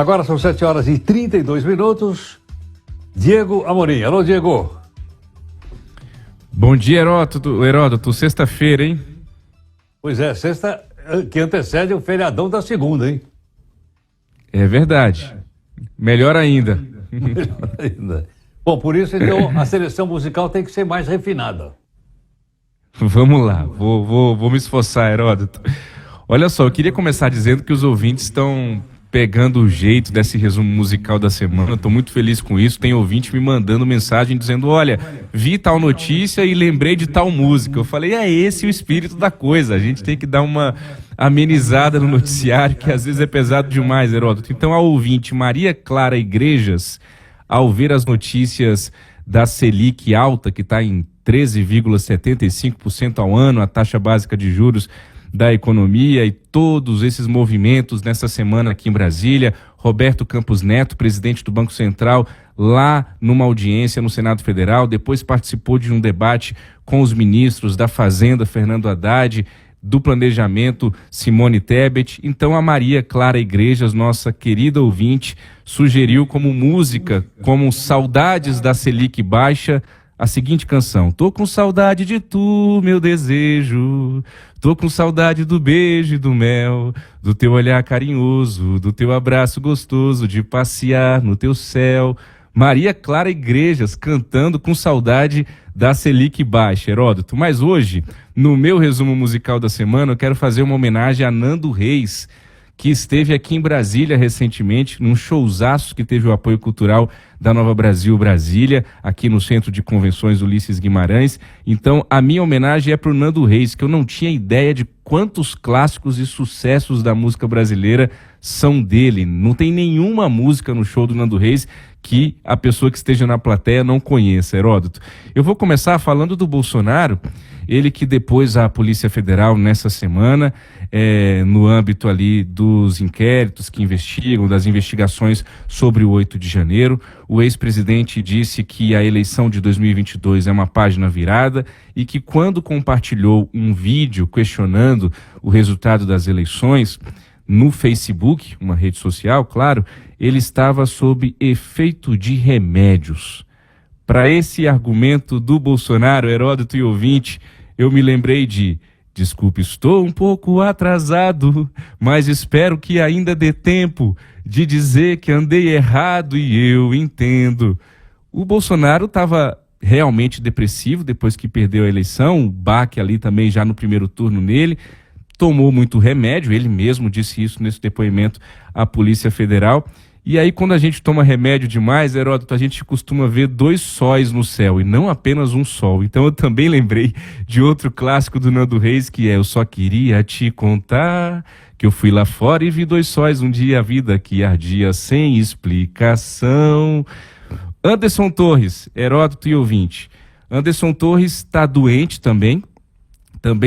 Agora são 7h32. Diego Amorim. Alô, Diego. Bom dia, Heródoto. Sexta-feira, hein? Pois é, sexta que antecede o feriadão da segunda, hein? É verdade. Melhor ainda. Melhor ainda. Bom, por isso, então, a seleção musical tem que ser mais refinada. Vamos lá, vou me esforçar, Heródoto. Olha só, eu queria começar dizendo que os ouvintes estão pegando o jeito desse resumo musical da semana. Estou muito feliz com isso. Tem ouvinte me mandando mensagem dizendo: olha, vi tal notícia e lembrei de tal música. Eu falei, é esse o espírito da coisa. A gente tem que dar uma amenizada no noticiário, que às vezes é pesado demais, Heródoto. Então, a ouvinte Maria Clara Igrejas, ao ver as notícias da Selic alta, que está em 13,75% ao ano, a taxa básica de juros da economia, e todos esses movimentos nessa semana aqui em Brasília, Roberto Campos Neto, presidente do Banco Central, lá numa audiência no Senado Federal, depois participou de um debate com os ministros da Fazenda, Fernando Haddad, do Planejamento, Simone Tebet. Então a Maria Clara Igrejas, nossa querida ouvinte, sugeriu como música, como Saudades da Selic Baixa, a seguinte canção: tô com saudade de tu, meu desejo, tô com saudade do beijo e do mel, do teu olhar carinhoso, do teu abraço gostoso, de passear no teu céu. Maria Clara Igrejas cantando com saudade da Selic Baixa, Heródoto. Mas hoje, no meu resumo musical da semana, eu quero fazer uma homenagem a Nando Reis, que esteve aqui em Brasília recentemente, num showzaço que teve o apoio cultural da Nova Brasil Brasília, aqui no Centro de Convenções Ulisses Guimarães. Então, a minha homenagem é para o Nando Reis, que eu não tinha ideia de quantos clássicos e sucessos da música brasileira são dele. Não tem nenhuma música no show do Nando Reis que a pessoa que esteja na plateia não conheça, Heródoto. Eu vou começar falando do Bolsonaro, ele que depois a Polícia Federal, nessa semana, no âmbito ali dos inquéritos que investigam, das investigações sobre o 8 de janeiro, o ex-presidente disse que a eleição de 2022 é uma página virada e que quando compartilhou um vídeo questionando o resultado das eleições no Facebook, uma rede social, claro, ele estava sob efeito de remédios. Para esse argumento do Bolsonaro, Heródoto e ouvinte, eu me lembrei de: desculpe, estou um pouco atrasado, mas espero que ainda dê tempo de dizer que andei errado e eu entendo. O Bolsonaro estava realmente depressivo depois que perdeu a eleição, o baque ali também já no primeiro turno nele, tomou muito remédio, ele mesmo disse isso nesse depoimento à Polícia Federal. E aí, quando a gente toma remédio demais, Heródoto, a gente costuma ver dois sóis no céu e não apenas um sol. Então eu também lembrei de outro clássico do Nando Reis, que é: eu só queria te contar que eu fui lá fora e vi dois sóis um dia, a vida que ardia sem explicação. Anderson Torres, Heródoto e ouvinte. Anderson Torres está doente também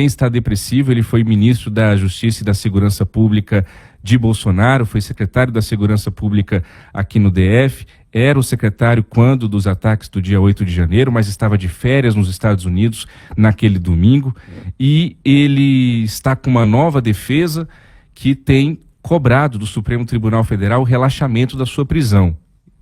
está depressivo. Ele foi ministro da Justiça e da Segurança Pública de Bolsonaro, foi secretário da Segurança Pública aqui no DF, era o secretário quando dos ataques do dia 8 de janeiro, mas estava de férias nos Estados Unidos naquele domingo, e ele está com uma nova defesa que tem cobrado do Supremo Tribunal Federal o relaxamento da sua prisão.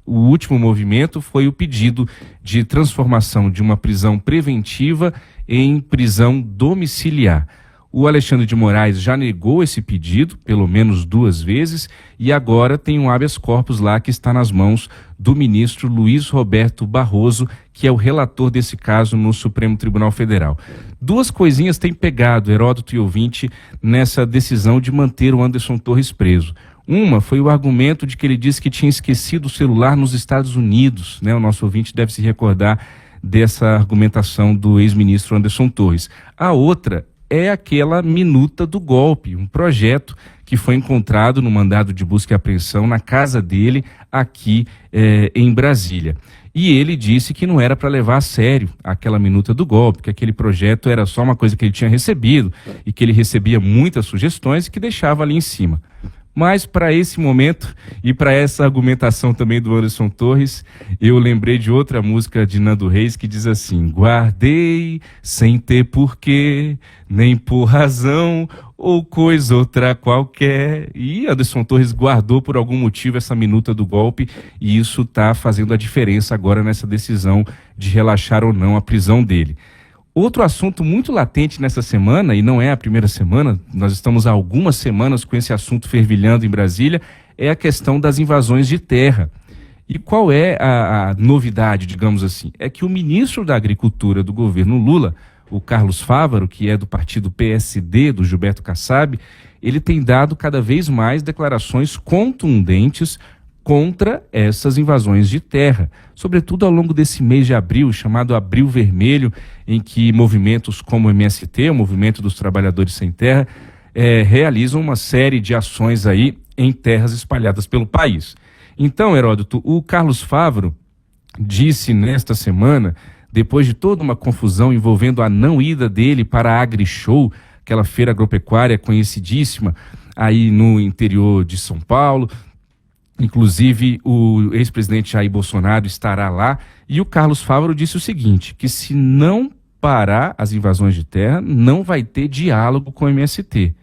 O último movimento foi o pedido de transformação de uma prisão preventiva em prisão domiciliar. O Alexandre de Moraes já negou esse pedido, pelo menos 2 vezes, e agora tem um habeas corpus lá que está nas mãos do ministro Luiz Roberto Barroso, que é o relator desse caso no Supremo Tribunal Federal. 2 coisinhas têm pegado, Heródoto e ouvinte, nessa decisão de manter o Anderson Torres preso. Uma foi o argumento de que ele disse que tinha esquecido o celular nos Estados Unidos, né? O nosso ouvinte deve se recordar dessa argumentação do ex-ministro Anderson Torres. A outra é aquela minuta do golpe, um projeto que foi encontrado no mandado de busca e apreensão na casa dele aqui em Brasília. E ele disse que não era para levar a sério aquela minuta do golpe, que aquele projeto era só uma coisa que ele tinha recebido e que ele recebia muitas sugestões e que deixava ali em cima. Mas para esse momento e para essa argumentação também do Anderson Torres, eu lembrei de outra música de Nando Reis que diz assim: guardei sem ter porquê, nem por razão ou coisa outra qualquer. E Anderson Torres guardou por algum motivo essa minuta do golpe, e isso está fazendo a diferença agora nessa decisão de relaxar ou não a prisão dele. Outro assunto muito latente nessa semana, e não é a primeira semana, nós estamos há algumas semanas com esse assunto fervilhando em Brasília, é a questão das invasões de terra. E qual é a novidade, digamos assim? É que o ministro da Agricultura do governo Lula, o Carlos Fávaro, que é do partido PSD, do Gilberto Kassab, ele tem dado cada vez mais declarações contundentes contra essas invasões de terra, sobretudo ao longo desse mês de abril, chamado Abril Vermelho, em que movimentos como o MST, o Movimento dos Trabalhadores Sem Terra, realizam uma série de ações aí em terras espalhadas pelo país. Então, Heródoto, o Carlos Fávaro disse nesta semana, depois de toda uma confusão envolvendo a não ida dele para a AgriShow, aquela feira agropecuária conhecidíssima aí no interior de São Paulo. Inclusive, o ex-presidente Jair Bolsonaro estará lá, e o Carlos Fávaro disse o seguinte, que se não parar as invasões de terra, não vai ter diálogo com o MST.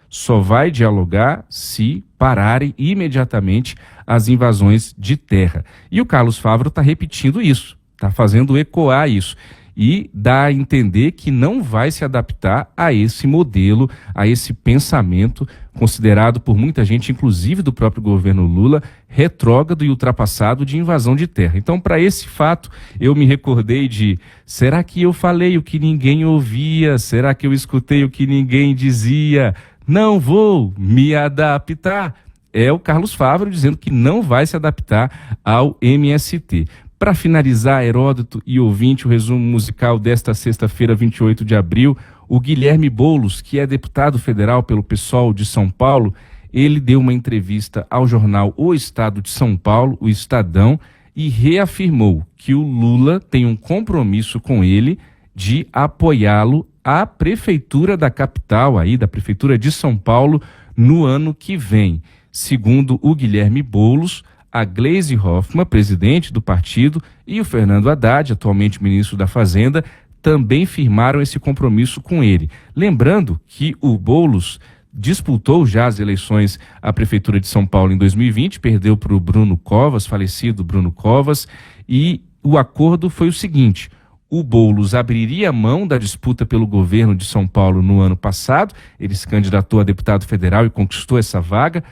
Só vai dialogar se pararem imediatamente as invasões de terra. E o Carlos Fávaro está repetindo isso, está fazendo ecoar isso. E dá a entender que não vai se adaptar a esse modelo, a esse pensamento considerado por muita gente, inclusive do próprio governo Lula, retrógrado e ultrapassado de invasão de terra. Então, para esse fato, eu me recordei de: será que eu falei o que ninguém ouvia? Será que eu escutei o que ninguém dizia? Não vou me adaptar. É o Carlos Fávaro dizendo que não vai se adaptar ao MST. Para finalizar, Heródoto e ouvinte, o resumo musical desta sexta-feira, 28 de abril, o Guilherme Boulos, que é deputado federal pelo PSOL de São Paulo, ele deu uma entrevista ao jornal O Estado de São Paulo, o Estadão, e reafirmou que o Lula tem um compromisso com ele de apoiá-lo à prefeitura da capital, aí da prefeitura de São Paulo, no ano que vem. Segundo o Guilherme Boulos, a Gleisi Hoffmann, presidente do partido, e o Fernando Haddad, atualmente ministro da Fazenda, também firmaram esse compromisso com ele. Lembrando que o Boulos disputou já as eleições à Prefeitura de São Paulo em 2020, perdeu para o Bruno Covas, falecido Bruno Covas, e o acordo foi o seguinte: o Boulos abriria mão da disputa pelo governo de São Paulo no ano passado, ele se candidatou a deputado federal e conquistou essa vaga.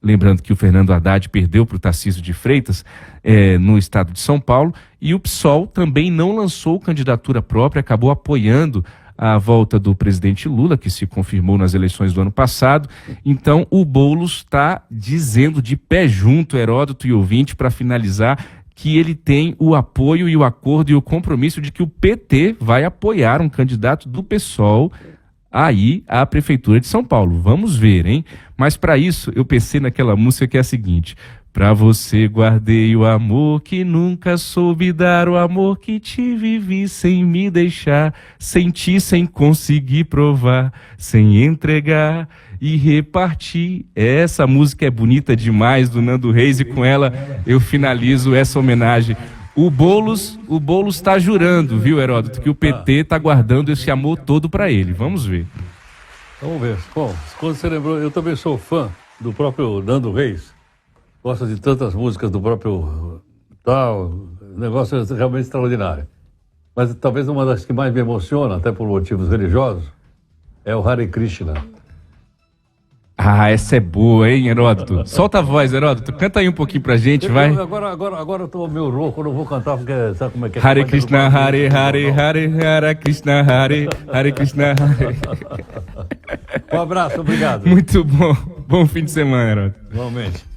Lembrando que o Fernando Haddad perdeu para o Tarcísio de Freitas no estado de São Paulo, e o PSOL também não lançou candidatura própria, acabou apoiando a volta do presidente Lula, que se confirmou nas eleições do ano passado. Então o Boulos está dizendo de pé junto, Heródoto e ouvinte, para finalizar, que ele tem o apoio e o acordo e o compromisso de que o PT vai apoiar um candidato do PSOL aí à Prefeitura de São Paulo. Vamos ver, hein? Mas para isso eu pensei naquela música que é a seguinte: pra você guardei o amor que nunca soube dar, o amor que te vivi sem me deixar, senti sem conseguir provar, sem entregar e repartir. Essa música é bonita demais, do Nando Reis, e com ela eu finalizo essa homenagem. O Boulos está jurando, viu, Heródoto, que o PT está guardando esse amor todo para ele. Vamos ver. Vamos ver. Bom, quando você lembrou, eu também sou fã do próprio Nando Reis. Gosto de tantas músicas do próprio tal. O negócio é realmente extraordinário. Mas talvez uma das que mais me emociona, até por motivos religiosos, é o Hare Krishna. Ah, essa é boa, hein, Heródoto? Solta a voz, Heródoto. Canta aí um pouquinho pra gente, vai. Agora eu tô meio louco, eu não vou cantar porque sabe como é que é? Hare Krishna, Hare Hare, Hare Krishna, Hare Krishna, Hare. Um abraço, obrigado. Muito bom. Bom fim de semana, Heródoto. Igualmente.